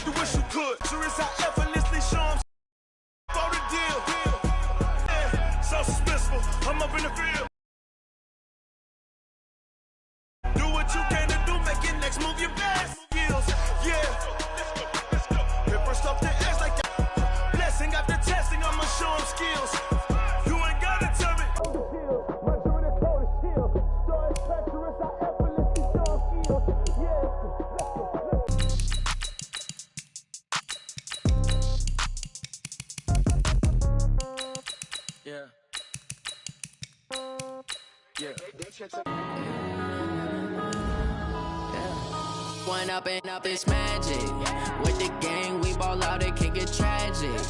You wish you could. Sure as I effortlessly show 'em for the deal. Yeah, so suspenseful. I'm up in the field. Do what you can to do, make your next move your best skills. Yeah. Hit first off the edge like that. Blessing after testing, I'ma show 'em skills. You ain't gotta tell me. My joint is cold as steel. Starting treacherous, I effortlessly show 'em skills. Yeah. Yeah. One up and up is magic. With the gang, we ball out, it can get tragic.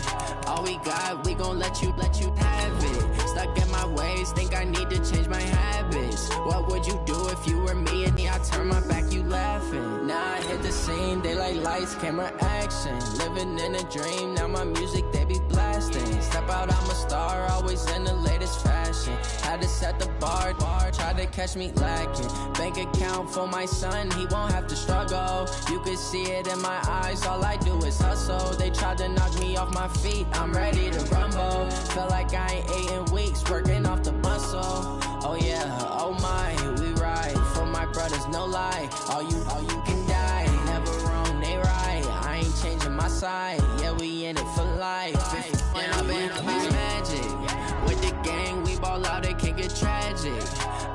All we got, we gon' let you have it. Stuck in my ways, think I need to change my habits. What would you do if you were me and I turn my back, you laughing? Now I hit the scene, they like lights, camera, action. Living in a dream, now my music, they be blasting. Step out, I'm a star, always in the latest fashion. Had to set the bar, try to catch me lacking. Bank account for my son, he won't have to struggle. You can see it in my eyes, all I do is hustle. They tried to knock me off my feet, I'm ready to rumble. Feel like I ain't ate in weeks, working off the muscle. Oh yeah, oh my, we ride for my brothers, no lie. All you can die, never wrong, they right. I ain't changing my side, yeah, we in it for life. When I've been up is magic. With the gang, we ball out, it can get tragic.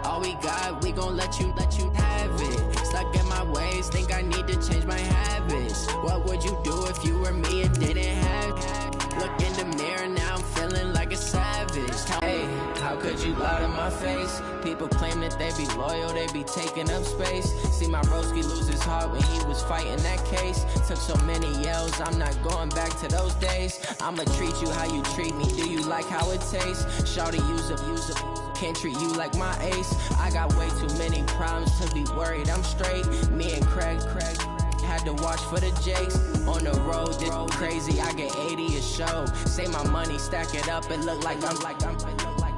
All we got, we gon' let you have it. Stuck in my ways, think I need to change my habits. What would you do if you were me and didn't have it? Look in the mirror, now I'm feeling like a savage. Hey, how could you lie to my face? People claim that they be loyal, they be taking up space. See my broski lose his heart when he was fighting that case. Took so many yells, I'm not going back to those days. I'ma treat you how you treat me, do you like how it tastes? Shawty, use up, can't treat you like my ace. I got way too many problems to be worried, I'm straight. Me and Craig had to watch for the Jakes. On the road, this crazy, I get 80 a show. Say my money, stack it up, it look like I'm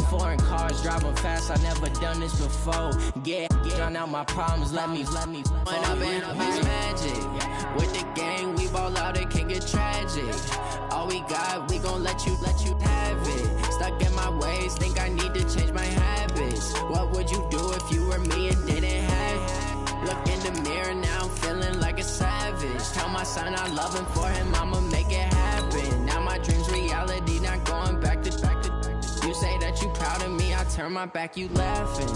foreign cars, driving fast, I never done this before. Yeah, drown out my problems, let me. When I've been up is magic. With the gang, we ball out, it can get tragic. All we got, we gon' let you have it. Stuck in my ways, think I need to change my habits. What would you do if you were me and didn't have it? Look in the mirror, now I'm feeling like a savage. Tell my son I love him, for him I'ma make it happen. Now my dream's reality, not going back to. You say that you proud of me, I turn my back, you laughing.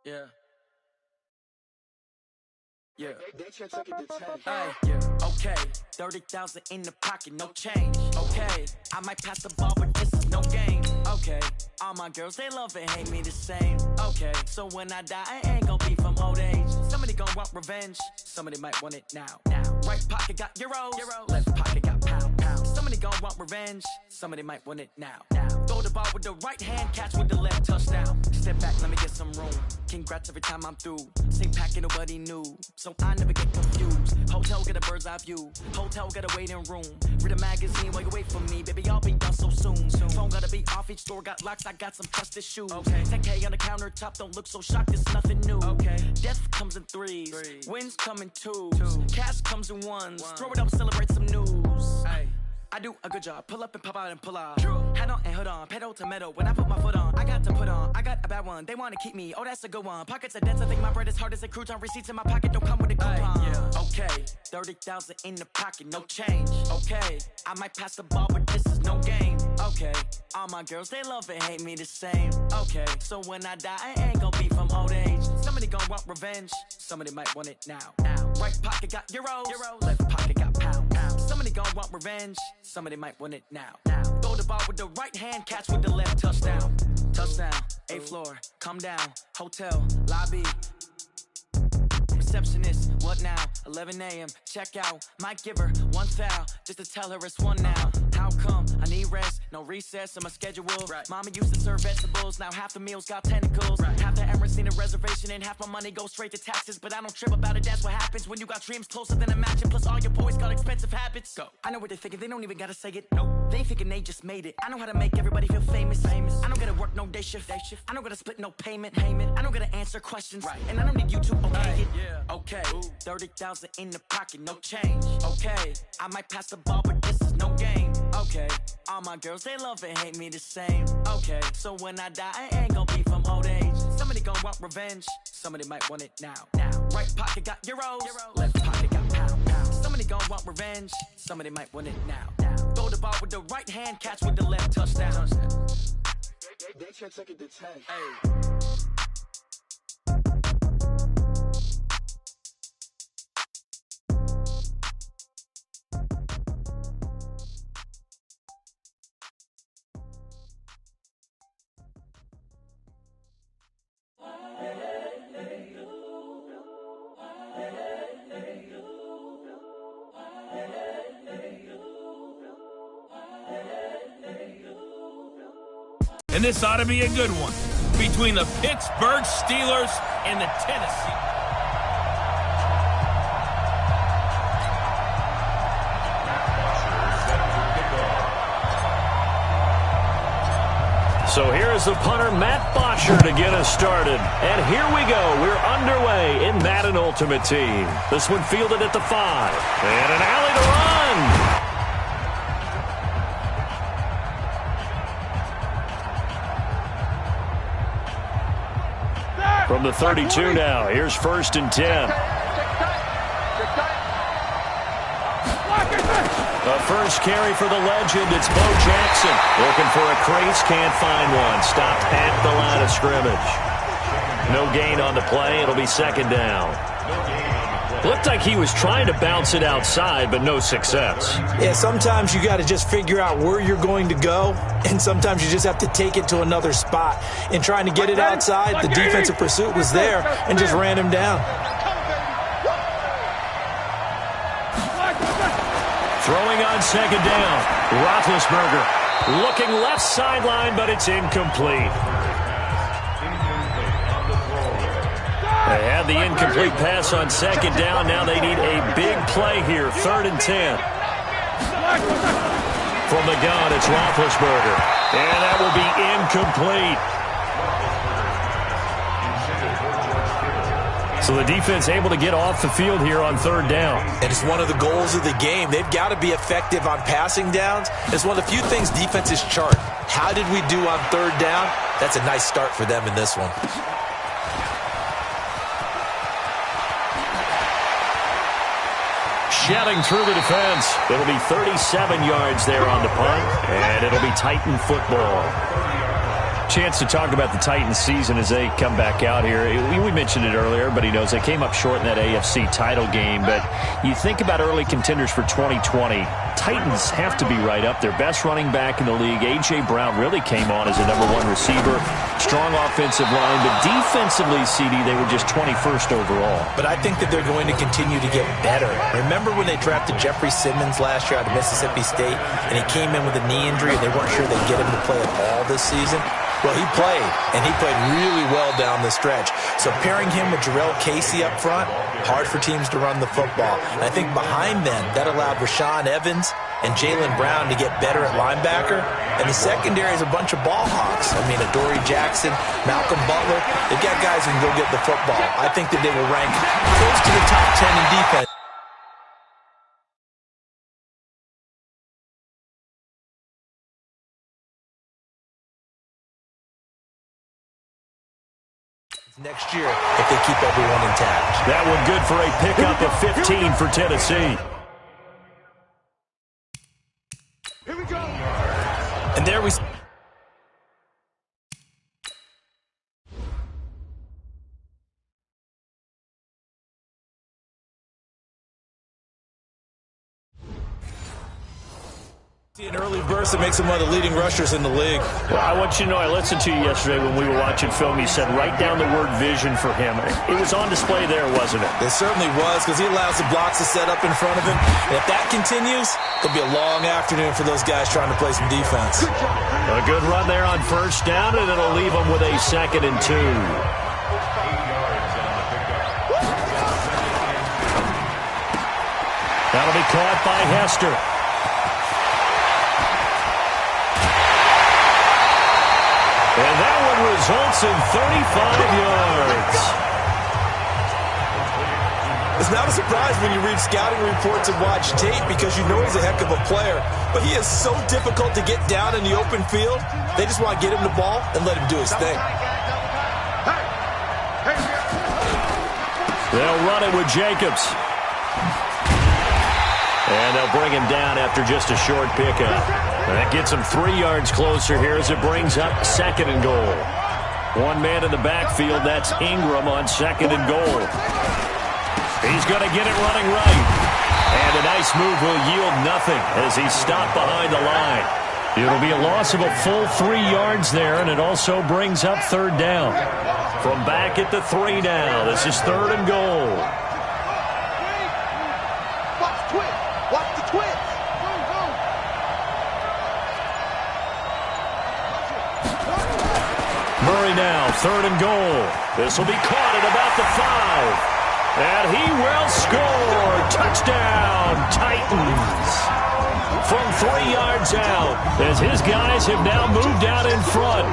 Yeah. Yeah. Hey, yeah. Okay, 30,000 in the pocket, no change. Okay, I might pass the ball, but this is no game. Okay, all my girls, they love and hate me the same. Okay, so when I die, I ain't gon' be from old age. Somebody gon' want revenge, somebody might want it now. Right pocket got euros, left pocket got pound. Somebody gon' want revenge, somebody might want it now. Throw the ball with the right hand, catch with the left, touchdown. Step back, let me get some room. Congrats every time I'm through. Same packet, nobody knew, so I never get confused. Hotel get a bird's eye view. Hotel get a waiting room. Read a magazine while you wait for me, baby. I'll be done so soon. Phone gotta be off. Each store got locks. I got some trusted shoes. Okay. 10K on the countertop. Don't look so shocked. It's nothing new. Okay. Death comes in threes. Wins come in twos. Cash comes in ones. Throw it up, celebrate some news. Hey. I do a good job. Pull up and pop out and pull out. True. Hat on and hood on. Pedal to metal. When I put my foot on, I got to put on. I got a bad one. They want to keep me. Oh, that's a good one. Pockets are dense. I think my bread is hard as a crouton. Receipts in my pocket don't come with a coupon. Yeah. Okay. 30,000 in the pocket. No change. Okay. I might pass the ball, but this is no game. Okay. All my girls, they love and hate me the same. Okay. So when I die, I ain't gonna be from old age. Somebody gon' want revenge. Somebody might want it now. Right pocket got euros. Left pocket got pound. Somebody gon' want revenge. Somebody might want it now. Throw the ball with the right hand, catch with the left, touchdown. Touchdown, 8th floor, come down, hotel, lobby. Receptionist, what now? 11 a.m., check out. Might give her one foul, just to tell her it's one now. How How come I need rest? No recess in my schedule. Right. Mama used to serve vegetables, now half the meals got tentacles. Right. Half the Emirates need a reservation and half my money goes straight to taxes. But I don't trip about it, that's what happens when you got dreams closer than imagine. Plus all your boys got expensive habits. Go. I know what they're thinking, they don't even gotta say it. Nope. They thinking they just made it. I know how to make everybody feel famous. I don't gotta work no day shift. I don't gotta split no payment. I don't gotta answer questions. Right. And I don't need you to okay it. Yeah. Okay. 30,000 in the pocket, no change. Okay. I might pass the ball, but this is no game. Okay. All my girls, they love and hate me the same. Okay. So when I die, I ain't gonna be from old age. Somebody gonna want revenge. Somebody might want it now. Right pocket got euros. Left pocket got pound. Somebody gonna want revenge. Somebody might want it now. Throw the ball with the right hand, catch with the left, touchdown. They can't take it to 10. Hey. And this ought to be a good one between the Pittsburgh Steelers and the Tennessee. So here is the punter, Matt Bosher, to get us started. And here we go. We're underway in Madden Ultimate Team. This one fielded at the 5. And an alley to run. From the 32 now, here's 1st and 10. A first carry for the legend, it's Bo Jackson. Looking for a crease, can't find one. Stopped at the line of scrimmage. No gain on the play, it'll be 2nd down. Looked like he was trying to bounce it outside, but no success. Yeah, sometimes you got to just figure out where you're going to go, and sometimes you just have to take it to another spot. In trying to get it outside, the defensive pursuit was there and just ran him down. Throwing on 2nd down, Roethlisberger looking left sideline, but it's incomplete. They had the incomplete pass on 2nd down. Now they need a big play here. 3rd and 10. From the gun, it's Roethlisberger. And that will be incomplete. So the defense able to get off the field here on 3rd down. And it's one of the goals of the game. They've got to be effective on passing downs. It's one of the few things defenses chart. How did we do on 3rd down? That's a nice start for them in this one. Shedding through the defense. It'll be 37 yards there on the punt, and it'll be Titan football. Chance to talk about the Titans season as they come back out here. We mentioned it earlier, but he knows they came up short in that AFC title game. But you think about early contenders for 2020, Titans have to be right up there. Best running back in the league. A.J. Brown really came on as a #1 receiver. Strong offensive line, but defensively, CD, they were just 21st overall. But I think that they're going to continue to get better. Remember when they drafted Jeffrey Simmons last year out of Mississippi State, and he came in with a knee injury, and they weren't sure they'd get him to play at all this season? Well, he played, and he played really well down the stretch. So pairing him with Jarrell Casey up front, hard for teams to run the football. And I think behind them, that allowed Rashaan Evans and Jaylen Brown to get better at linebacker. And the secondary is a bunch of ball hawks. I mean, Adoree Jackson, Malcolm Butler, they've got guys who can go get the football. I think that they will rank close to the top 10 in defense. Next year, if they keep everyone intact. That one good for a pickup of 15 for Tennessee. Here we go. And there we... An early burst that makes him one of the leading rushers in the league. Well, I want you to know, I listened to you yesterday when we were watching film. You said write down the word vision for him. It was on display there, wasn't it? It certainly was, because he allows the blocks to set up in front of him. And if that continues, it'll be a long afternoon for those guys trying to play some defense. A good run there on first down, and it'll leave them with a 2nd and 2. That'll be caught by Hester. And that one results in 35 yards. It's not a surprise when you read scouting reports and watch tape, because you know he's a heck of a player. But he is so difficult to get down in the open field. They just want to get him the ball and let him do his thing. They'll run it with Jacobs. And they'll bring him down after just a short pickup. That gets him 3 yards closer here as it brings up 2nd and goal. One man in the backfield, that's Ingram on 2nd and goal. He's going to get it running right. And a nice move will yield nothing as he's stopped behind the line. It'll be a loss of a full 3 yards there, and it also brings up 3rd down. From back at the 3 now, this is 3rd and goal. Murray now, 3rd and goal. This will be caught at about the 5. And he will score. Touchdown, Titans. From 3 yards out, as his guys have now moved out in front.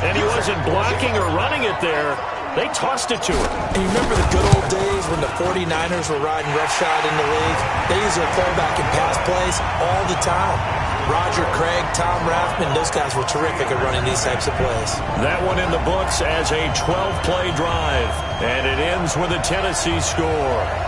And he wasn't blocking or running it there. They tossed it to him. And you remember the good old days when the 49ers were riding roughshod in the league? They used their throwback and pass plays all the time. Roger Craig, Tom Rathman, those guys were terrific at running these types of plays. That one in the books as a 12-play drive. And it ends with a Tennessee score.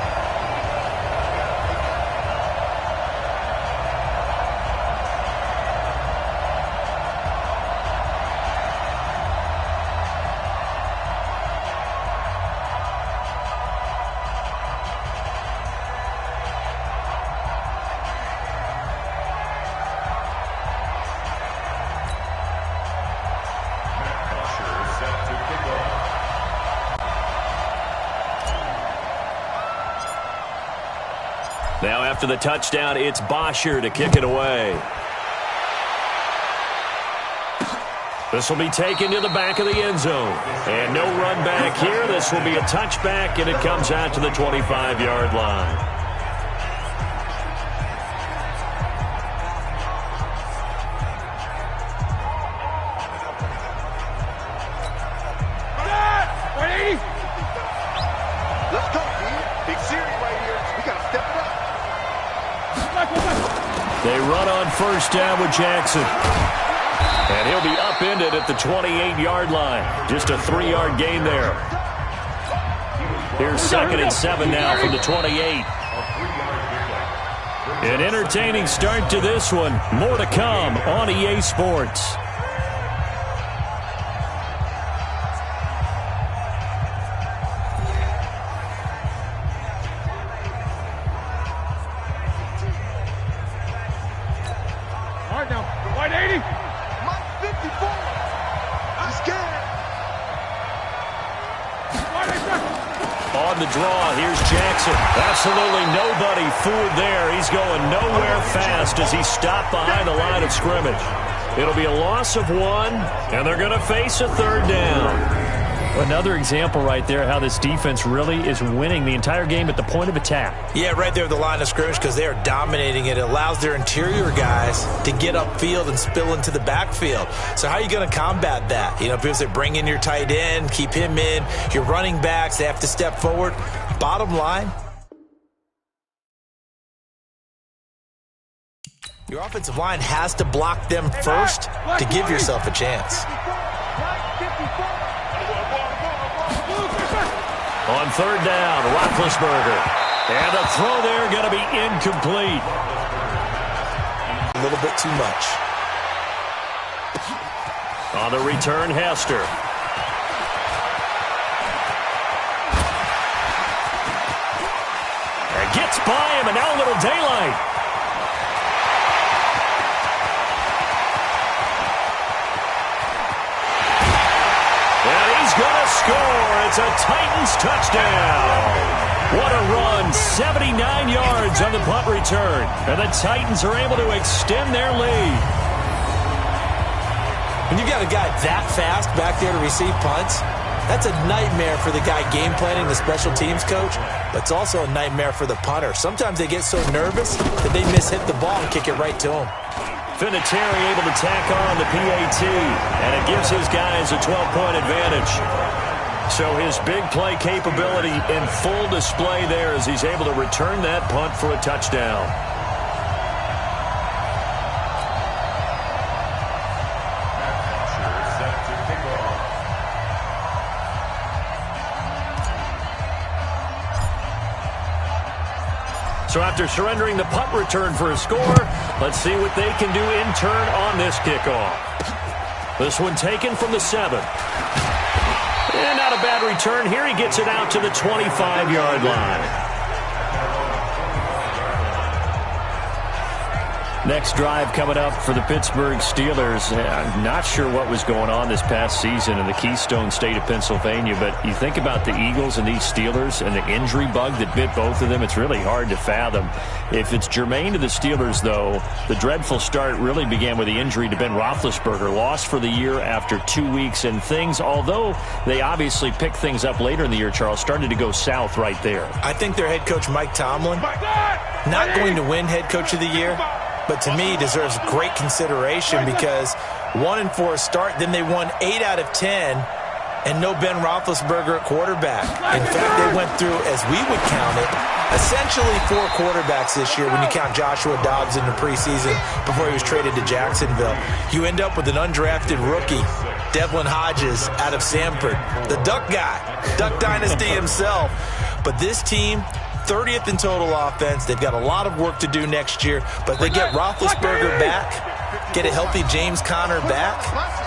Now after the touchdown, it's Bosher to kick it away. This will be taken to the back of the end zone. And no run back here. This will be a touchback, and it comes out to the 25-yard line. They run on first down with Jackson. And he'll be upended at the 28-yard line. Just a 3-yard gain there. Here's 2nd and 7 now from the 28. An entertaining start to this one. More to come on EA Sports. On the draw, here's Jackson. Absolutely nobody fooled there. He's going nowhere fast as he's stopped behind the line of scrimmage. It'll be a loss of 1, and they're going to face a 3rd down. Another example right there how this defense really is winning the entire game at the point of attack. Yeah, right there at the line of scrimmage, because they are dominating it. It allows their interior guys to get upfield and spill into the backfield. So how are you going to combat that? You know, because they bring in your tight end, keep him in. Your running backs, they have to step forward. Bottom line, your offensive line has to block them first to give yourself a chance. On 3rd down, Roethlisberger. And the throw there going to be incomplete. A little bit too much. On the return, Hester. And gets by him, and now a little daylight. score. It's a Titans touchdown. What a run. 79 yards on the punt return. And the Titans are able to extend their lead. When you got a guy that fast back there to receive punts, that's a nightmare for the guy game planning, the special teams coach, but it's also a nightmare for the punter. Sometimes they get so nervous that they hit the ball and kick it right to him. Vinatieri able to tack on the PAT, and it gives his guys a 12-point advantage. So his big play capability in full display there as he's able to return that punt for a touchdown. So after surrendering the punt return for a score, let's see what they can do in turn on this kickoff. This one taken from the 7. And not a bad return. Here he gets it out to the 25-yard line. Next drive coming up for the Pittsburgh Steelers. I'm not sure what was going on this past season in the Keystone State of Pennsylvania, but you think about the Eagles and these Steelers and the injury bug that bit both of them, it's really hard to fathom. If it's germane to the Steelers, though, the dreadful start really began with the injury to Ben Roethlisberger, lost for the year after 2 weeks, and things, although they obviously picked things up later in the year, Charles, started to go south right there. I think their head coach, Mike Tomlin, not going to win head coach of the year, but to me deserves great consideration because 1-4 start, then they won 8 out of 10, and no Ben Roethlisberger at quarterback. In fact, they went through, as we would count it, essentially 4 quarterbacks this year when you count Joshua Dobbs in the preseason before he was traded to Jacksonville. You end up with an undrafted rookie, Devlin Hodges out of Sanford, the Duck guy, Duck Dynasty himself. But this team, 30th in total offense. They've got a lot of work to do next year, but they get Roethlisberger back, get a healthy James Conner back,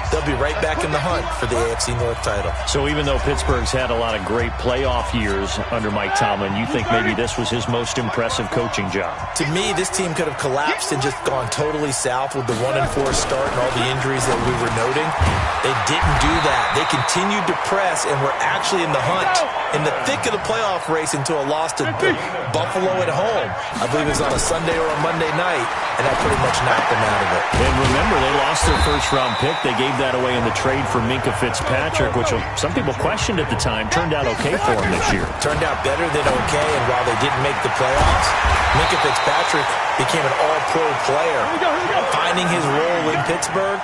they'll be right back in the hunt for the AFC North title. So even though Pittsburgh's had a lot of great playoff years under Mike Tomlin, you think maybe this was his most impressive coaching job? To me, this team could have collapsed and just gone totally south with the 1-4 start and all the injuries that we were noting. They didn't do that. They continued to press and were actually in the hunt, in the thick of the playoff race until a loss to Buffalo at home. I believe it was on a Sunday or a Monday night, and that pretty much knocked them out of it. And remember, they lost their first-round pick. They gave that away in the trade for Minkah Fitzpatrick, which some people questioned at the time. Turned out okay for him this year. Turned out better than okay, and while they didn't make the playoffs, Minkah Fitzpatrick became an all-pro player. Finding his role in Pittsburgh,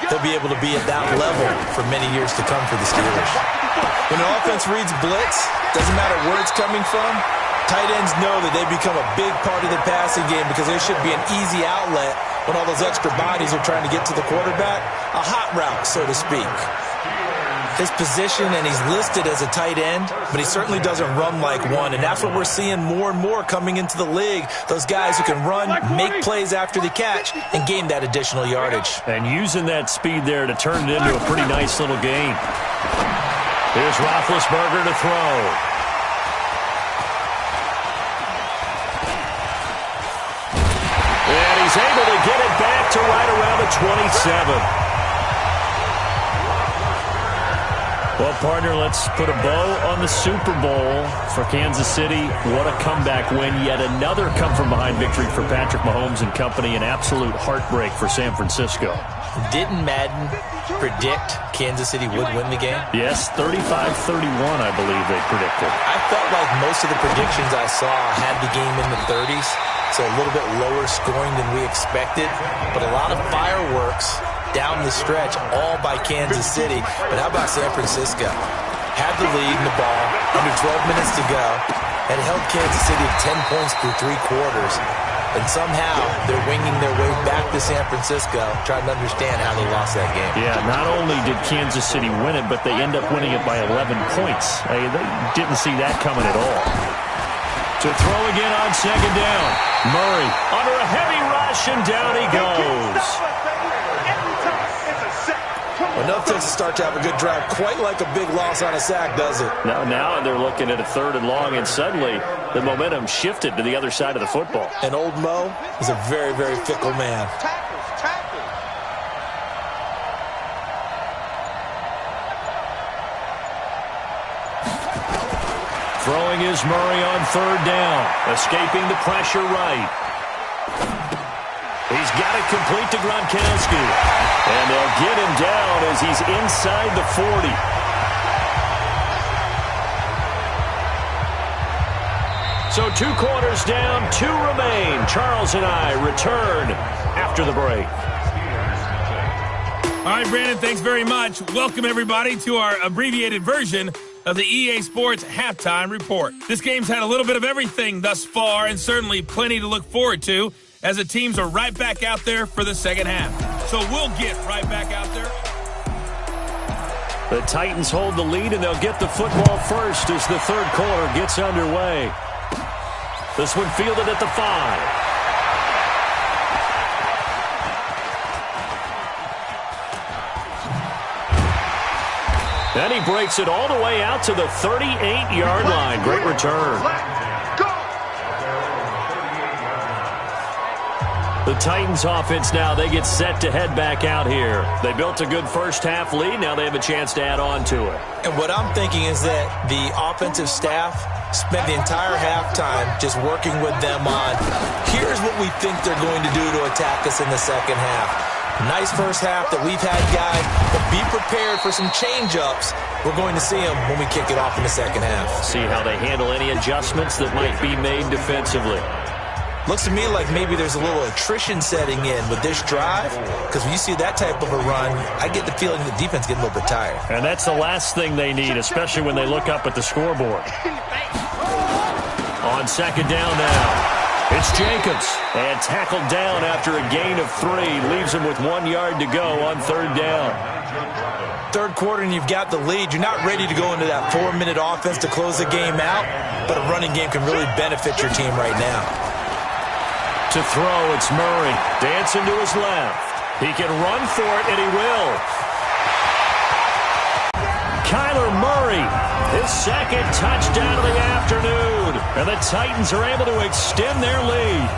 he'll be able to be at that level for many years to come for the Steelers. When an offense reads blitz, doesn't matter where it's coming from, tight ends know that they become a big part of the passing game because there should be an easy outlet when all those extra bodies are trying to get to the quarterback, a hot route, so to speak. His position, and he's listed as a tight end, but he certainly doesn't run like one, and that's what we're seeing more and more coming into the league. Those guys who can run, make plays after the catch, and gain that additional yardage. And using that speed there to turn it into a pretty nice little game. Here's Roethlisberger to throw. And he's able to get it back to right around the 27. Well, partner, let's put a bow on the Super Bowl for Kansas City. What a comeback win. Yet another come-from-behind victory for Patrick Mahomes and company. An absolute heartbreak for San Francisco. Didn't Madden predict Kansas City would win the game? Yes, 35-31, I believe they predicted. I felt like most of the predictions I saw had the game in the 30s, so a little bit lower scoring than we expected, but a lot of fireworks down the stretch, all by Kansas City. But how about San Francisco? Had the lead in the ball, under 12 minutes to go, and held Kansas City to 10 points through 3 quarters. And somehow they're winging their way back to San Francisco, trying to understand how they lost that game. Yeah, not only did Kansas City win it, but they end up winning it by 11 points. They didn't see that coming at all. To throw again on second down. Murray under a heavy rush, and down he goes. Enough to start to have a good drive. Quite like a big loss on a sack, does it? Now they're looking at a 3rd and long, and suddenly the momentum shifted to the other side of the football. And old Mo is a very, very fickle man. Throwing is Murray on third down. Escaping the pressure right. He's got it complete to Gronkowski. And they'll get him down as he's inside the 40. So 2 quarters down, 2 remain. Charles and I return after the break. All right, Brandon, thanks very much. Welcome, everybody, to our abbreviated version of the EA Sports Halftime Report. This game's had a little bit of everything thus far, and certainly plenty to look forward to, as the teams are right back out there for the second half. So we'll get right back out there. The Titans hold the lead, and they'll get the football first as the third quarter gets underway. This one fielded at the 5. And he breaks it all the way out to the 38-yard line. Great return. The Titans offense now, they get set to head back out here. They built a good first half lead. Now they have a chance to add on to it. And what I'm thinking is that the offensive staff spent the entire halftime just working with them on, here's what we think they're going to do to attack us in the second half. Nice first half that we've had, guys, but be prepared for some change-ups. We're going to see them when we kick it off in the second half. See how they handle any adjustments that might be made defensively. Looks to me like maybe there's a little attrition setting in with this drive, because when you see that type of a run, I get the feeling the defense getting a little bit tired. And that's the last thing they need, especially when they look up at the scoreboard. On second down now. It's Jacobs, and tackled down after a gain of 3. Leaves him with 1 yard to go on third down. Third quarter, and you've got the lead. You're not ready to go into that 4-minute offense to close the game out, but a running game can really benefit your team right now. To throw, it's Murray. Dancing to his left. He can run for it, and he will. Kyler Murray, his second touchdown of the afternoon. And the Titans are able to extend their lead.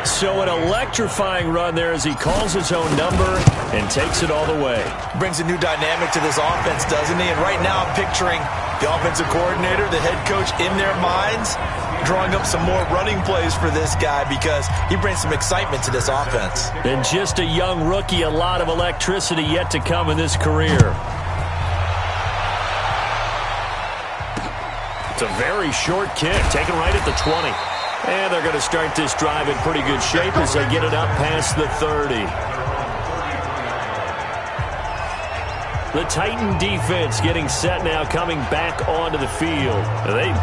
So an electrifying run there as he calls his own number and takes it all the way. Brings a new dynamic to this offense, doesn't he? And right now I'm picturing the offensive coordinator, the head coach in their minds, drawing up some more running plays for this guy because he brings some excitement to this offense. And just a young rookie, a lot of electricity yet to come in this career. It's a very short kick, taken right at the 20. And they're going to start this drive in pretty good shape as they get it up past the 30. The Titan defense getting set now, coming back onto the field.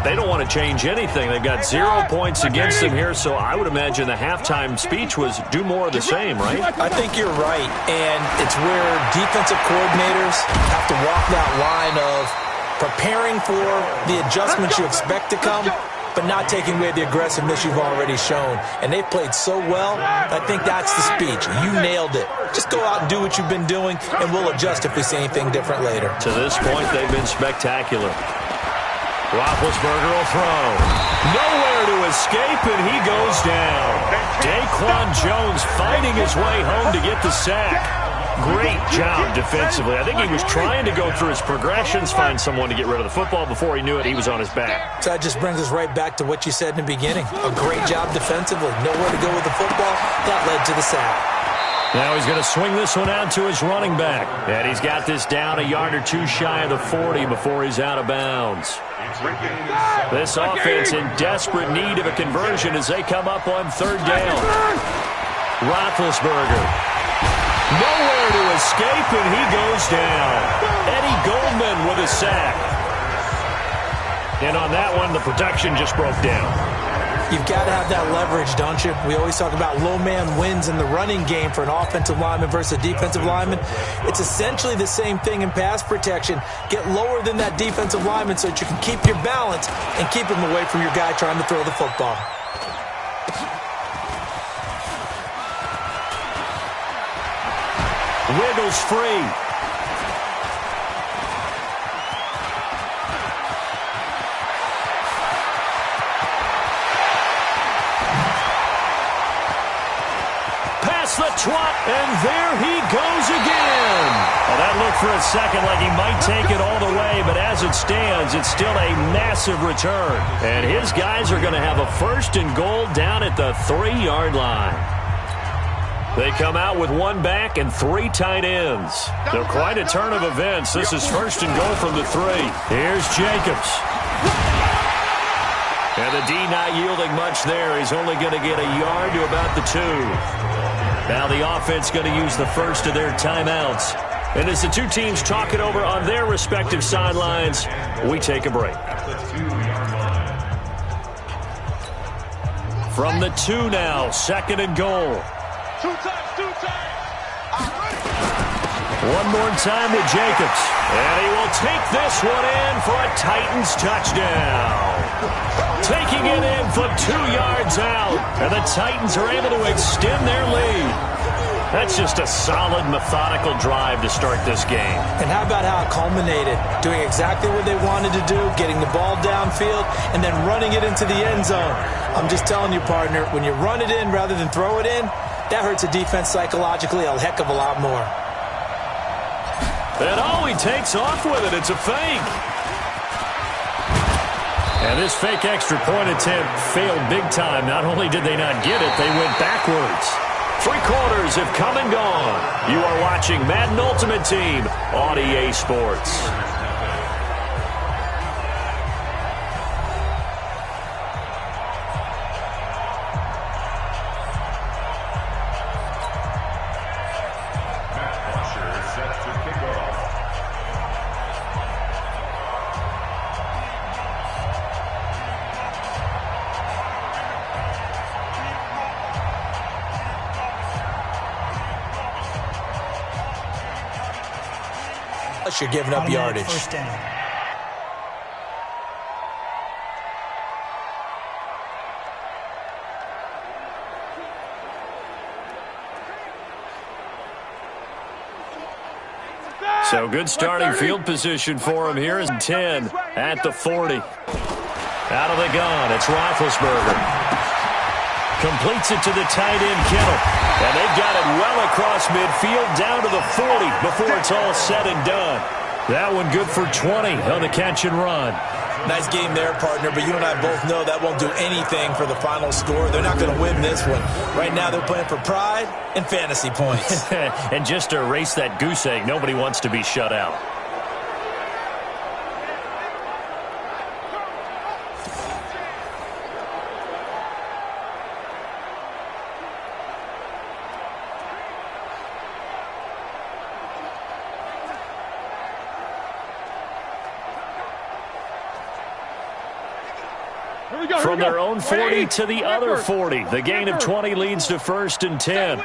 They don't want to change anything. They've got 0 points against them here, so I would imagine the halftime speech was do more of the same, right? I think you're right, and it's where defensive coordinators have to walk that line of preparing for the adjustments you expect to come, but not taking away the aggressiveness you've already shown. And they've played so well, I think that's the speech. You nailed it. Just go out and do what you've been doing, and we'll adjust if we see anything different later. To this point, they've been spectacular. Roethlisberger will throw. Nowhere to escape, and he goes down. Daquan Jones fighting his way home to get the sack. Great job defensively. I think he was trying to go through his progressions, find someone to get rid of the football. Before he knew it, he was on his back. So that just brings us right back to what you said in the beginning. A great job defensively. Nowhere to go with the football. That led to the sack. Now he's going to swing this one out to his running back. And he's got this down a yard or two shy of the 40 before he's out of bounds. This offense in desperate need of a conversion as they come up on third down. Roethlisberger. Nowhere to escape, and he goes down. Eddie Goldman with a sack. And on that one, the protection just broke down. You've got to have that leverage, don't you? We always talk about low man wins in the running game for an offensive lineman versus a defensive lineman. It's essentially the same thing in pass protection. Get lower than that defensive lineman so that you can keep your balance and keep him away from your guy trying to throw the football. Wiggles free. Pass the twat, and there he goes again. Well, that looked for a second like he might take it all the way, but as it stands, it's still a massive return. And his guys are going to have a 1st and goal down at the 3-yard line. They come out with 1 back and 3 tight ends. So quite a turn of events. This is 1st and goal from the 3. Here's Jacobs. And the D not yielding much there. He's only going to get a yard to about the 2. Now the offense going to use the first of their timeouts. And as the two teams talk it over on their respective sidelines, we take a break. From the 2 now, 2nd and goal. 2 times. One more time with Jacobs. And he will take this one in for a Titans touchdown. Taking it in from 2 yards out. And the Titans are able to extend their lead. That's just a solid, methodical drive to start this game. And how about how it culminated? Doing exactly what they wanted to do, getting the ball downfield, and then running it into the end zone. I'm just telling you, partner, when you run it in rather than throw it in, that hurts a defense psychologically a heck of a lot more. And he takes off with it. It's a fake. And this fake extra point attempt failed big time. Not only did they not get it, they went backwards. 3 quarters have come and gone. You are watching Madden Ultimate Team on EA Sports. You're giving up yardage. First down. So good starting field position for him here is 10 at the 40. Out of the gun, it's Roethlisberger. Completes it to the tight end, Kittle. And they've got it well across midfield down to the 40 before it's all said and done. That one good for 20 on the catch and run. Nice game there, partner, but you and I both know that won't do anything for the final score. They're not going to win this one. Right now they're playing for pride and fantasy points. And just to erase that goose egg, nobody wants to be shut out. From their own 40 to the other 40. The gain of 20 leads to 1st and 10.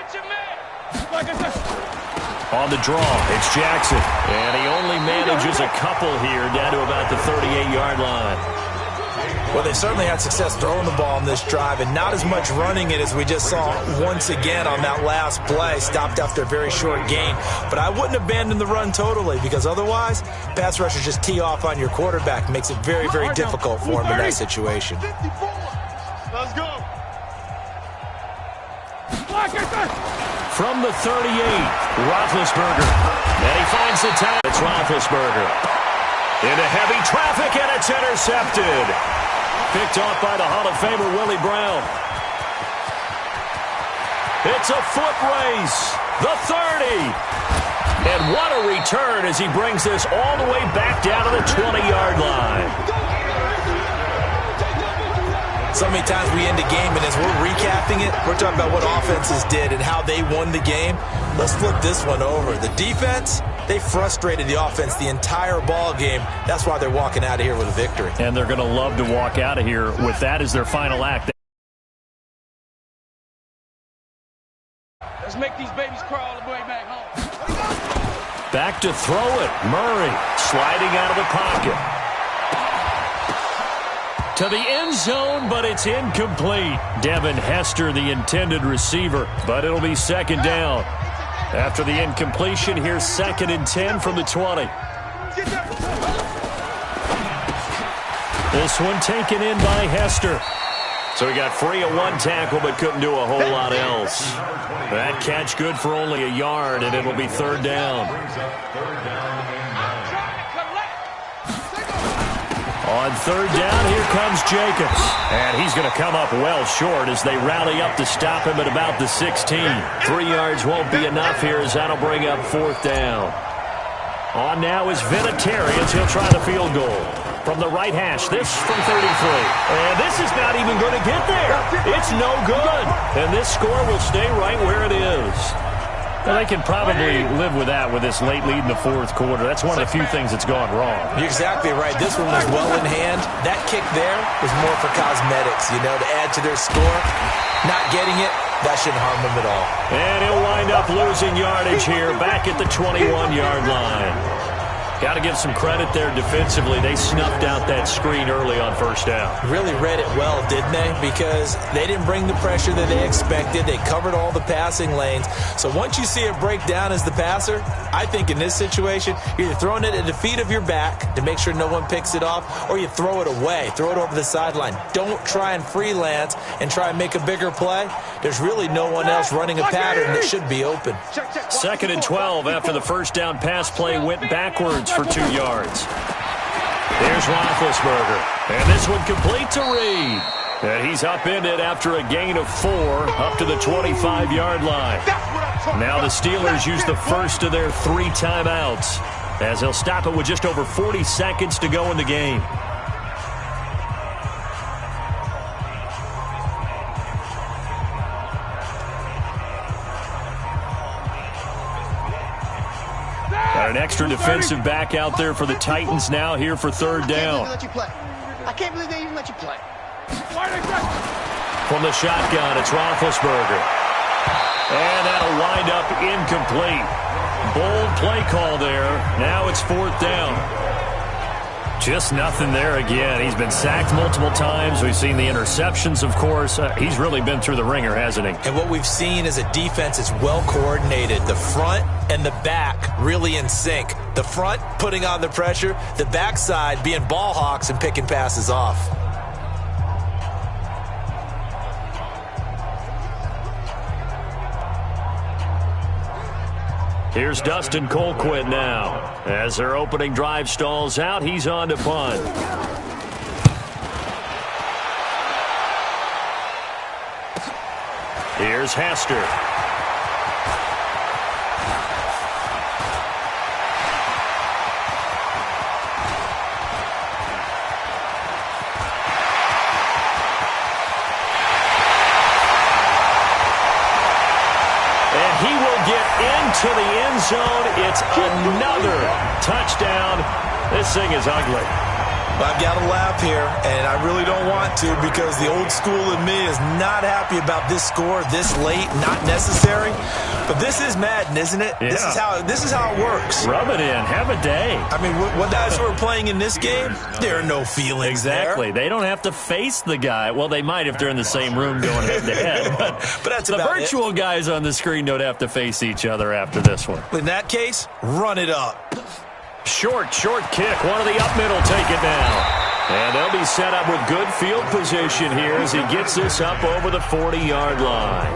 On the draw, it's Jackson. And he only manages a couple here down to about the 38-yard line. Well, they certainly had success throwing the ball in this drive and not as much running it as we just saw once again on that last play. Stopped after a very short gain. But I wouldn't abandon the run totally because otherwise, pass rushers just tee off on your quarterback. Makes it very, very difficult for him in that situation. Let's go. From the 38, Roethlisberger. And he finds the time. It's Roethlisberger. Into heavy traffic, and it's intercepted. Picked off by the Hall of Famer, Willie Brown. It's a foot race. The 30. And what a return as he brings this all the way back down to the 20-yard line. So many times we end a game, and as we're recapping it, we're talking about what offenses did and how they won the game. Let's flip this one over. The defense, they frustrated the offense the entire ball game. That's why they're walking out of here with a victory. And they're going to love to walk out of here with that as their final act. Let's make these babies crawl the way back home. Back to throw it. Murray sliding out of the pocket. To the end zone, but it's incomplete. Devin Hester, the intended receiver, but it'll be 2nd down. After the incompletion, here's 2nd and 10 from the 20. This one taken in by Hester. So he got free of one tackle, but couldn't do a whole lot else. That catch good for only a yard, and it'll be 3rd down. On third down, here comes Jacobs. And he's going to come up well short as they rally up to stop him at about the 16. 3 yards won't be enough here as that'll bring up fourth down. On now is Vinatieri as he'll try the field goal. From the right hash, this from 33. And this is not even going to get there. It's no good. And this score will stay right where it is. Well, they can probably live with that with this late lead in the fourth quarter. That's one of the few things that's gone wrong. You're exactly right. This one was well in hand. That kick there was more for cosmetics, to add to their score. Not getting it, that shouldn't harm them at all. And he'll wind up losing yardage here back at the 21-yard line. Got to give some credit there defensively. They snuffed out that screen early on first down. Really read it well, didn't they? Because they didn't bring the pressure that they expected. They covered all the passing lanes. So once you see it break down as the passer, I think in this situation, you're either throwing it at the feet of your back to make sure no one picks it off, or you throw it away, throw it over the sideline. Don't try and freelance and try and make a bigger play. There's really no one else running a pattern that should be open. 2nd and 12 after the first down pass play went backwards for 2 yards. Here's Roethlisberger. And this one complete to Reed. And he's upended after a gain of 4 up to the 25-yard line. Now the Steelers use the first of their 3 timeouts as they'll stop it with just over 40 seconds to go in the game. An extra defensive back out there for the Titans now here for third down. I can't believe they even let you play. From the shotgun, it's Roethlisberger. And that'll wind up incomplete. Bold play call there. Now it's fourth down. Just nothing there again. He's been sacked multiple times. We've seen the interceptions, of course. He's really been through the ringer, hasn't he? And what we've seen is a defense is well coordinated. The front and the back really in sync. The front putting on the pressure. The backside being ball hawks and picking passes off. Here's Dustin Colquitt now. As their opening drive stalls out, he's on to punt. Here's Hester. And he will get into the end zone. It's another touchdown. This thing is ugly. I've got to laugh here, and I really don't want to because the old school in me is not happy about this score this late, not necessary. But this is Madden, isn't it? Yeah. This is how it works. Rub it in. Have a day. I mean, what guys who are playing in this game, there are no feelings Exactly. there. They don't have to face the guy. Well, they might if they're in the same room going head-to-head. But that's the about virtual guys on the screen don't have to face each other after this one. In that case, run it up. Short kick. One of the up middle take it down. And they'll be set up with good field position here as he gets this up over the 40-yard line.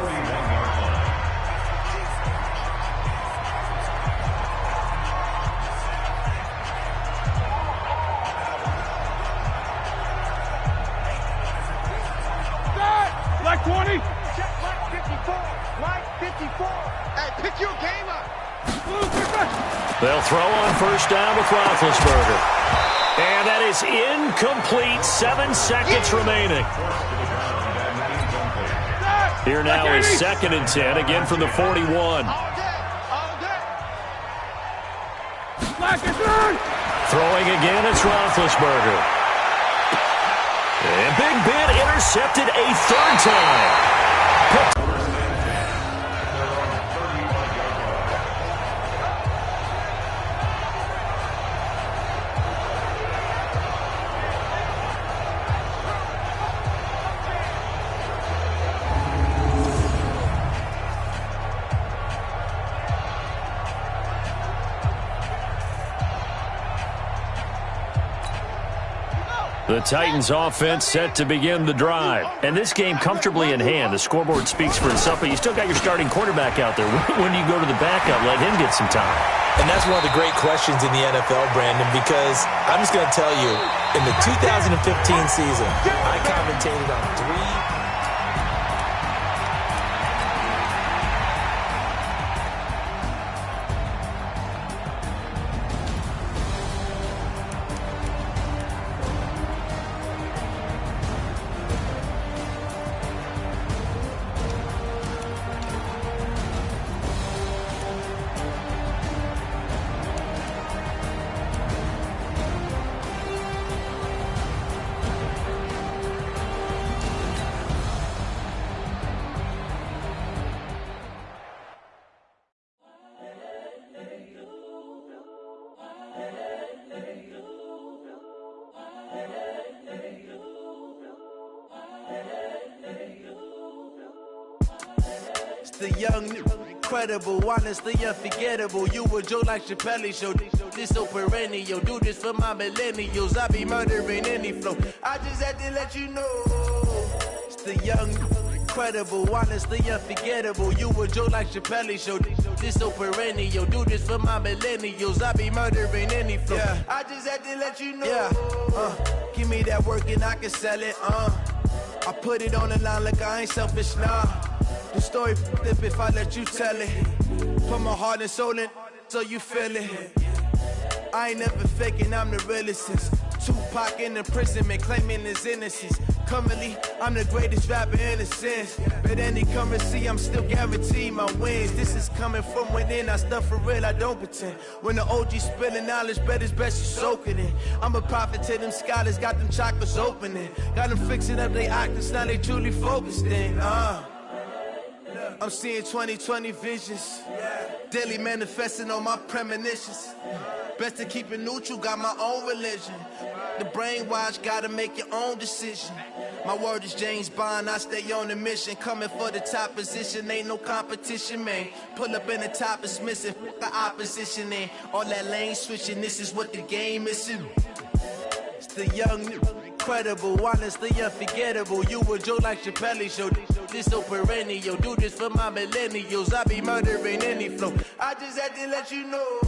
Black 20. Check Black 54. Black 54. Hey, pick your game up. They'll throw on first down with Roethlisberger. And that is incomplete. 7 seconds remaining. Here now is 2nd and 10, again from the 41. Throwing again, it's Roethlisberger. And Big Ben intercepted a 3rd time. The Titans offense set to begin the drive. And this game comfortably in hand. The scoreboard speaks for itself, but you still got your starting quarterback out there. When you go to the backup, let him get some time. And that's one of the great questions in the NFL, Brandon, because I'm just going to tell you, in the 2015 season, I commentated on 3. The young, incredible, honestly unforgettable. You a Joe like Chappelle show. This so perennial. Do this for my millennials. I be murdering any flow. I just had to let you know. It's the young, incredible, honestly unforgettable. You a Joe like Chappelle show. This so perennial. Do this for my millennials. I be murdering any flow. Yeah. I just had to let you know. Yeah. Give me that work and I can sell it. I put it on the line like I ain't selfish, nah. The story flip if I let you tell it. Put my heart and soul in so you feel it. I ain't never faking, I'm the realest since Tupac in imprisonment, claiming his innocence. Currently, I'm the greatest rapper in a sense. But any currency, I'm still guaranteed my wins. This is coming from within, I stuff for real, I don't pretend. When the OG spilling knowledge, bet it's best you soak it in. I'm a prophet to them scholars, got them chakras opening. Got them fixing up they octaves, now they truly focused in. I'm seeing 2020 visions. Daily manifesting on my premonitions. Best to keep it neutral, got my own religion. The brainwash, gotta make your own decision. My word is James Bond, I stay on the mission. Coming for the top position, ain't no competition, man. Pull up in the top, it's missing, the opposition in. All that lane switching, this is what the game is in. It's the young, incredible, honestly unforgettable. You a Joe like Chappelle show. This so perennial. Do this for my millennials. I be murdering any flow. I just had to let you know.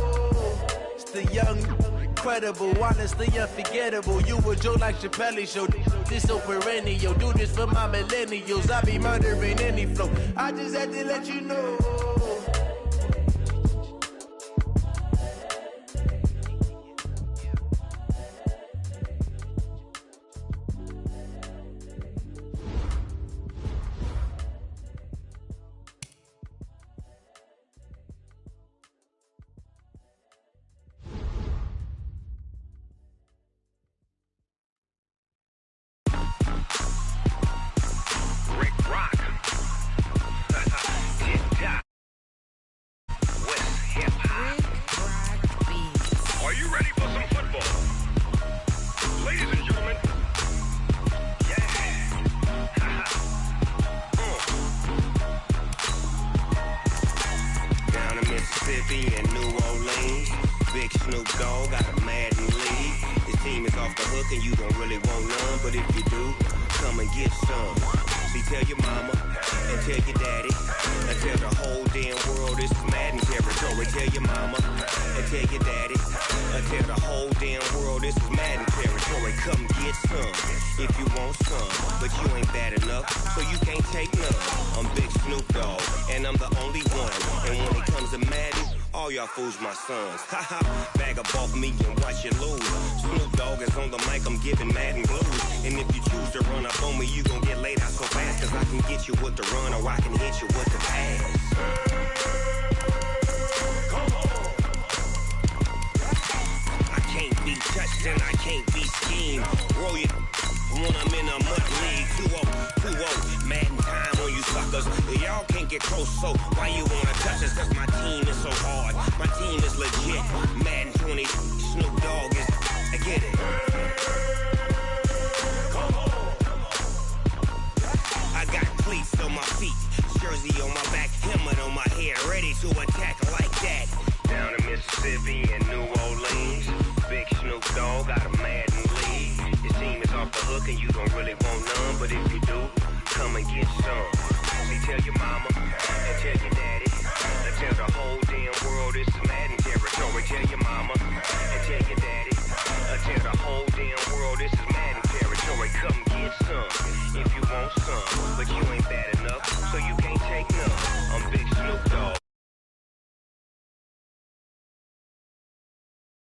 It's the young, incredible, honestly unforgettable. You a Joe like Chappelle show. This so perennial. Do this for my millennials. I be murdering any flow. I just had to let you know. My sons, bag up off me and watch you lose. Snoop Dogg is on the mic, I'm giving Madden blues. And if you choose to run up on me, you gon' get laid out so fast. Cause I can get you with the run or I can hit you with the pass. I can't be touched and I can't be schemed. Roll you when I'm in a mud league. 2-0, Madden time on you suckers. Y'all can't get close, so why you wanna touch us? Cause my team is so hard, my team is legit. Madden 20, Snoop Dogg is, I get it. I got cleats on my feet, jersey on my back, helmet on my head, ready to attack like that. Down in Mississippi and New Orleans, big Snoop Dogg got a Madden league. Your team is off the hook and you don't really want none, but if you do, come and get some. See, tell your mama and tell your daddy and tell the whole damn world it's Madden territory. tell your mama, and tell your daddy, tell the whole damn world this is Madden territory. Come get some if you want some, but you ain't bad enough, so you can't take none. I'm Big Snoop Dogg,